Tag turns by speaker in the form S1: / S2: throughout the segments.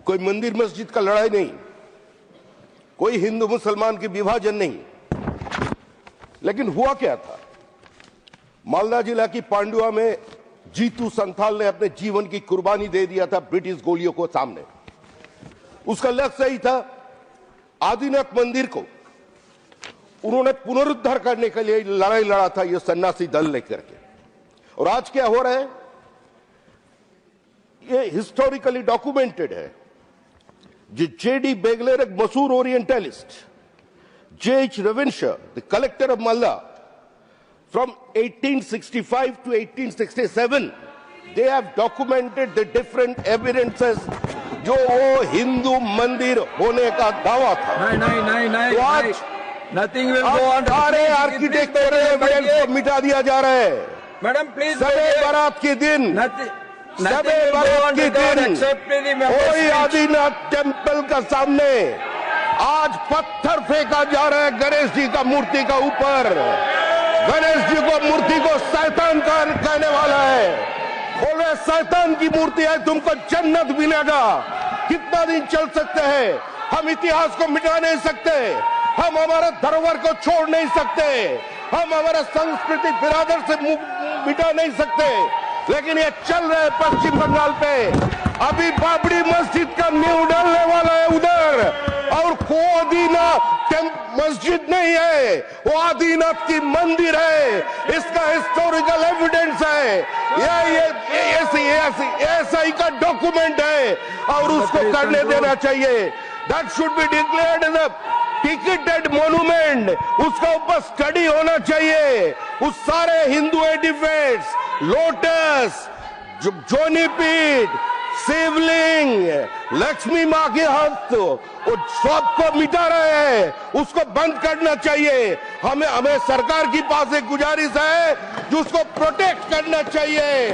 S1: कोई मंदिर मस्जिद का लड़ाई नहीं, कोई हिंदू मुसलमान की विभाजन नहीं। लेकिन हुआ क्या था? मालदा जिला की पांडुआ में जीतू संथाल ने अपने जीवन की कुर्बानी दे दिया था ब्रिटिश गोलियों को सामने। उसका लक्ष्य यही था, आदिनाथ मंदिर को उन्होंने पुनरुद्धार करने के लिए लड़ाई लड़ा था, ये सन्यासी दल लेकर के। और आज क्या हो रहा है, ये हिस्टोरिकली डॉक्यूमेंटेड है। जेडी बेगलर, एक मशहूर orientalist, J.H. Ravenshaw, the collector of Malda, from 1865 to 1867, they have documented the different evidences जो वो हिंदू मंदिर होने का दावा था।
S2: नहीं,
S1: तो आज
S2: nothing will go on.
S1: सारे आर्किटेक्चर एविडेंस को मिटा दिया जा रहा है।
S2: मैडम प्लीज,
S1: सबे बारात के दिन, सबे बारात के दिन कोई आदिनाथ टेम्पल का सामने आज पत्थर फेंका जा रहा है गणेश जी का मूर्ति का ऊपर। गणेश जी को मूर्ति को शैतान का कहने वाला है, बोल रहे शैतान की मूर्ति है, तुमको जन्नत मिलेगा। कितना दिन चल सकते हैं? हम इतिहास को मिटा नहीं सकते, हम हमारा धरोहर को छोड़ नहीं सकते, हम हमारा सांस्कृतिक बिरादर से मिटा नहीं सकते। लेकिन ये चल रहा है पश्चिम बंगाल पे। अभी बाबरी मस्जिद का नींव डालने वाला है उधर, और को आदिनाथ मस्जिद नहीं है, वो आदिनाथ की मंदिर है। इसका हिस्टोरिकल एविडेंस है, ये ऐसा का डॉक्यूमेंट है और उसको करने देना चाहिए। That should be declared as a ticketed monument, उसका ऊपर स्टडी होना चाहिए। उस सारे हिंदू एडिफिस, लोटस, जोनीपीठ, शिवलिंग, लक्ष्मी माँ के हाथ, वो सबको मिटा रहे हैं, उसको बंद करना चाहिए। हमें सरकार की पास एक गुजारिश है जो उसको प्रोटेक्ट करना चाहिए।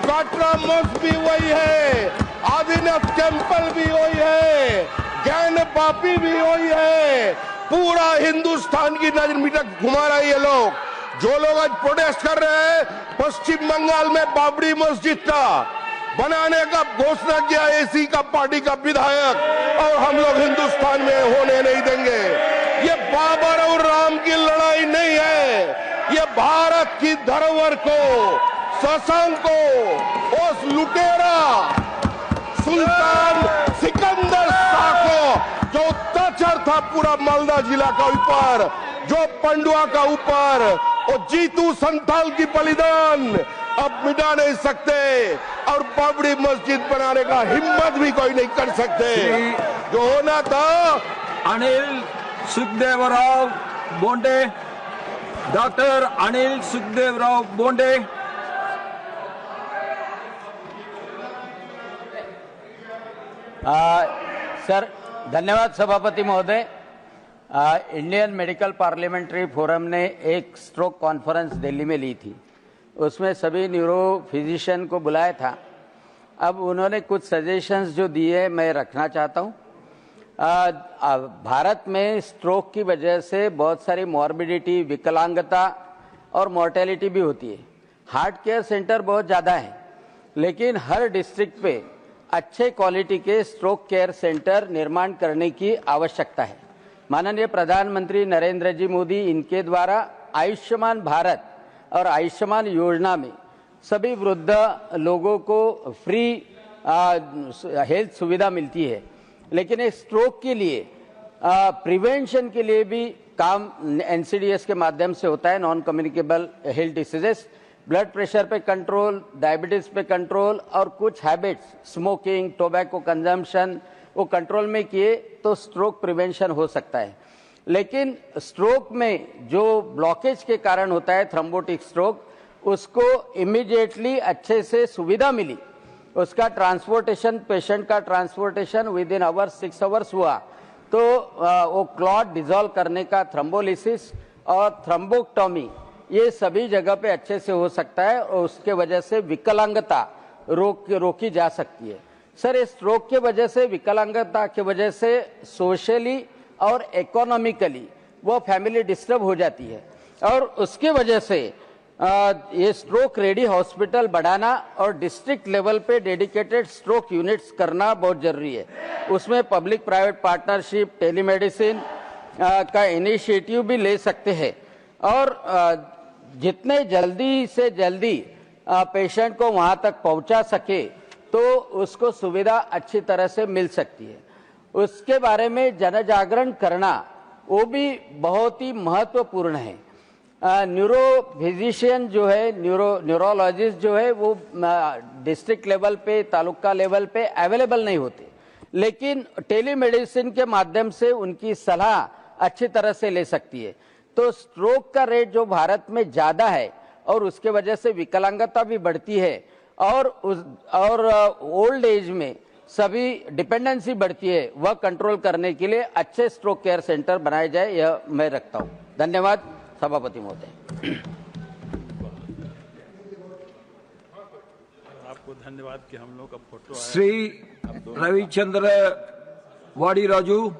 S1: काटरा मस्जिद भी वही है, आदिनाथ टेम्पल भी वही है, ज्ञान पापी भी वही है। पूरा हिंदुस्तान की नजर मिटा घुमा रहे ये लोग। जो लोग आज प्रोटेस्ट कर रहे हैं, पश्चिम बंगाल में बाबरी मस्जिद का बनाने का घोषणा किया एसी का पार्टी का विधायक, और हम लोग हिंदुस्तान में होने नहीं देंगे। ये बाबर और राम की लड़ाई नहीं है, ये भारत की धरोहर को, शशांक को, उस लुटेरा सुल्तान सिकंदर शाह को जो अत्याचार था पूरा मालदा जिला का ऊपर, जो पंडुआ का ऊपर, और जीतू संथाल की बलिदान अब मिटा नहीं सकते, और बाबरी मस्जिद बनाने का हिम्मत भी कोई नहीं कर सकते। जो होना था,
S2: अनिल सुखदेवराव बोंडे, डॉक्टर अनिल सुखदेवराव बोंडे।
S3: सर धन्यवाद सभापति महोदय। इंडियन मेडिकल पार्लियामेंट्री फोरम ने एक स्ट्रोक कॉन्फ्रेंस दिल्ली में ली थी, उसमें सभी न्यूरो फिजिशियन को बुलाया था। अब उन्होंने कुछ सजेशंस जो दिए मैं रखना चाहता हूँ। भारत में स्ट्रोक की वजह से बहुत सारी मॉर्बिडिटी, विकलांगता और मॉर्टेलिटी भी होती है। हार्ट केयर सेंटर बहुत ज़्यादा है, लेकिन हर डिस्ट्रिक्ट पे अच्छे क्वालिटी के स्ट्रोक केयर सेंटर निर्माण करने की आवश्यकता है। माननीय प्रधानमंत्री नरेंद्र जी मोदी, इनके द्वारा आयुष्मान भारत और आयुष्मान योजना में सभी वृद्ध लोगों को फ्री हेल्थ सुविधा मिलती है, लेकिन एक स्ट्रोक के लिए प्रिवेंशन के लिए भी काम NCDS के माध्यम से होता है, non communicable health diseases. Blood pressure पे कंट्रोल, डायबिटीज पे कंट्रोल, और कुछ हैबिट्स, स्मोकिंग, टोबैको कंजम्पशन, वो कंट्रोल में किए तो स्ट्रोक प्रिवेंशन हो सकता है। लेकिन स्ट्रोक में जो ब्लॉकेज के कारण होता है, थ्रोम्बोटिक स्ट्रोक, उसको इमीडिएटली अच्छे से सुविधा मिली, उसका ट्रांसपोर्टेशन, पेशेंट का transportation with in hours 6 hours हुआ, तो वो क्लॉट डिजॉल्व करने का थ्रोम्बोलिसिस और थ्रोम्बोक्टोमी, ये सभी जगह पे अच्छे से हो सकता है, और उसके वजह से विकलांगता रोकी जा सकती है। सर, इस स्ट्रोक के वजह से, विकलांगता के वजह से सोशली और इकोनॉमिकली वो फैमिली डिस्टर्ब हो जाती है, और उसके वजह से ये स्ट्रोक रेडी हॉस्पिटल बढ़ाना और डिस्ट्रिक्ट लेवल पे डेडिकेटेड स्ट्रोक यूनिट्स करना बहुत जरूरी है। उसमें पब्लिक प्राइवेट पार्टनरशिप, टेलीमेडिसिन का इनिशिएटिव भी ले सकते हैं और जितने जल्दी से जल्दी पेशेंट को वहां तक पहुंचा सके तो उसको सुविधा अच्छी तरह से मिल सकती है। उसके बारे में जन जागरण करना वो भी बहुत ही महत्वपूर्ण है। न्यूरो फिजिशियन जो है, न्यूरोलॉजिस्ट जो है वो डिस्ट्रिक्ट लेवल पे, तालुका लेवल पे अवेलेबल नहीं होते, लेकिन टेलीमेडिसिन के माध्यम से उनकी सलाह अच्छी तरह से ले सकती है। तो स्ट्रोक का रेट जो भारत में ज्यादा है और उसके वजह से विकलांगता भी बढ़ती है और ओल्ड एज में सभी डिपेंडेंसी बढ़ती है, वह कंट्रोल करने के लिए अच्छे स्ट्रोक केयर सेंटर बनाए जाए, यह मैं रखता हूं। धन्यवाद सभापति महोदय।
S4: आपको धन्यवाद कि हम लोग का फोटो आया।
S2: श्री रविचंद्र वाडी Raju.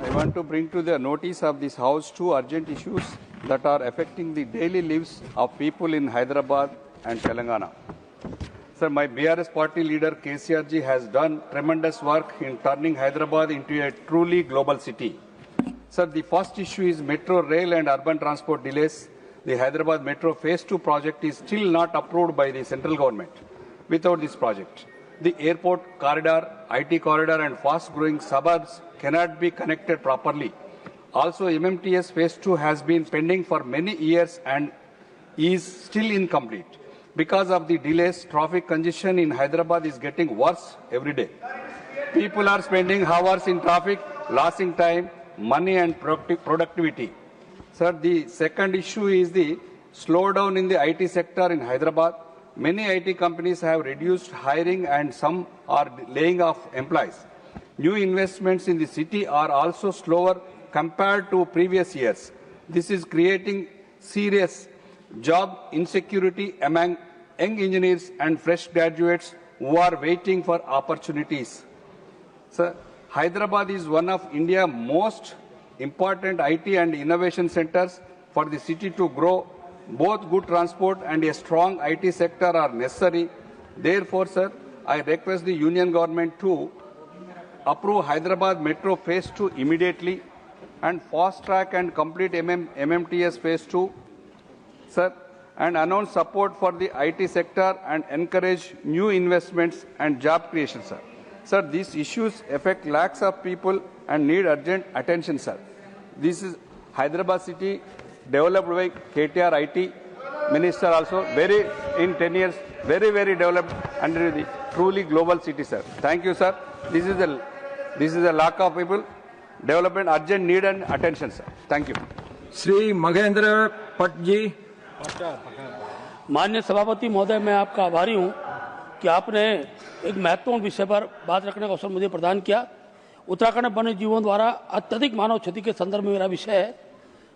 S5: I want to bring to the notice of this House two urgent issues that are affecting the daily lives of people in Hyderabad and Telangana. Sir, my BRS party leader KCR ji has done tremendous work in turning Hyderabad into a truly global city. Sir, the first issue is metro rail and urban transport delays. The Hyderabad Metro Phase 2 project is still not approved by the central government. Without this project, the airport corridor, IT corridor and fast-growing suburbs cannot be connected properly. Also, MMTS Phase 2 has been pending for many years and is still incomplete. Because of the delays, traffic congestion in Hyderabad is getting worse every day. People are spending hours in traffic, losing time, money and productivity. Sir, the second issue is the slowdown in the IT sector in Hyderabad. Many IT companies have reduced hiring and some are laying off employees. New investments in the city are also slower compared to previous years. This is creating serious job insecurity among young engineers and fresh graduates who are waiting for opportunities. Sir, Hyderabad is one of India's most important IT and innovation centers. For the city to grow, both good transport and a strong IT sector are necessary. Therefore, sir, I request the Union government to approve Hyderabad Metro Phase 2 immediately and fast track and complete MMTS Phase 2, sir, and announce support for the IT sector and encourage new investments and job creation, sir. Sir, these issues affect lakhs of people and need urgent attention, sir. This is Hyderabad city developed by KTR IT minister also, very in 10 years, very, very developed under the truly global city, sir. Thank you, sir. This is a lack of people, development, urgent need and attention, sir. Thank you.
S2: Shri Mahendra पट जी।
S6: माननीय सभापति महोदय, मैं आपका आभारी हूं कि आपने एक महत्वपूर्ण विषय पर बात रखने का अवसर मुझे प्रदान किया। उत्तराखंड में वन्य जीवों द्वारा अत्यधिक मानव क्षति के संदर्भ में मेरा विषय है।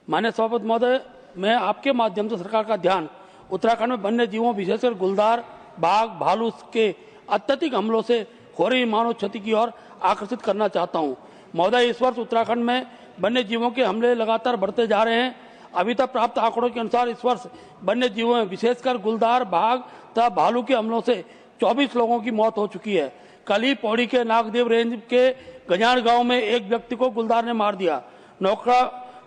S6: माननीय सभापति महोदय, मैं आपके माध्यम से सरकार का ध्यान उत्तराखंड में वन्य जीवों, विशेषकर गुलदार, बाघ, भालू के अत्यधिक हमलों से हो रही मानव क्षति की ओर आकर्षित करना चाहता हूं। महोदय, इस वर्ष उत्तराखंड में वन्य जीवों के हमले लगातार बढ़ते जा रहे हैं। अभी तक प्राप्त आंकड़ों के अनुसार इस वर्ष वन्य जीवों में विशेषकर गुलदार, बाघ तथा भालू के हमलों से 24 लोगों की मौत हो चुकी है। कल ही पौड़ी के नागदेव रेंज के गजान गांव में एक व्यक्ति को गुलदार ने मार दिया। नौकड़ा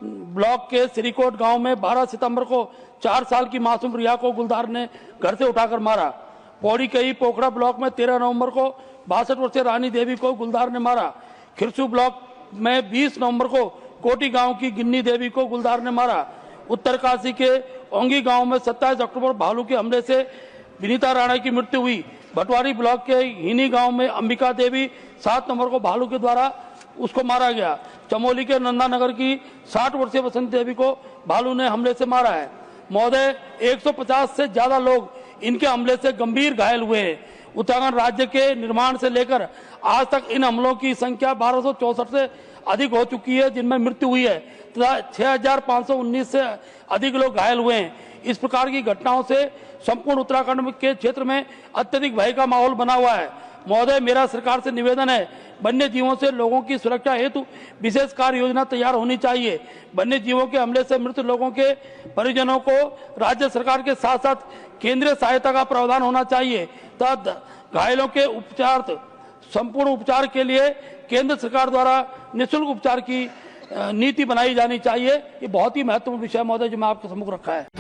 S6: ब्लॉक के श्रीकोट गांव में 12 सितंबर को 4 साल की मासूम रिया को गुलदार ने घर से उठाकर मारा। पौड़ी के ही पोखड़ा ब्लॉक में 13 नवंबर को 62 वर्षीय रानी देवी को गुलदार ने मारा। खिरसू ब्लॉक में 20 नवंबर को कोटी गांव की गिन्नी देवी को गुलदार ने मारा। उत्तरकाशी के ओंगी गांव में 27 अक्टूबर भालू के हमले से विनीता राणा की मृत्यु हुई। भटवारी ब्लॉक के हिनी गांव में अंबिका देवी 7 नवंबर को भालू के द्वारा उसको मारा गया। चमोली के नंदानगर की 60 वर्षीय बसंत देवी को भालू ने हमले से मारा है। महोदय, 150 से ज्यादा लोग इनके हमले से गंभीर घायल हुए हैं। उत्तराखंड राज्य के निर्माण से लेकर आज तक इन हमलों की संख्या 1264 से अधिक हो चुकी है, जिनमें मृत्यु हुई है तथा 6519 से अधिक लोग घायल हुए हैं। इस प्रकार की घटनाओं से संपूर्ण उत्तराखंड के क्षेत्र में अत्यधिक भय का माहौल बना हुआ है। महोदय, मेरा सरकार से निवेदन है, वन्य जीवों से लोगों की सुरक्षा हेतु विशेष कार्य योजना तैयार होनी चाहिए। वन्य जीवों के हमले से मृत लोगों के परिजनों को राज्य सरकार के साथ साथ केंद्रीय सहायता का प्रावधान होना चाहिए तथा घायलों के संपूर्ण उपचार के लिए केंद्र सरकार द्वारा निःशुल्क उपचार की नीति बनाई जानी चाहिए। ये बहुत ही महत्वपूर्ण विषय महोदय जो मैं आपके सम्मुख रखा है।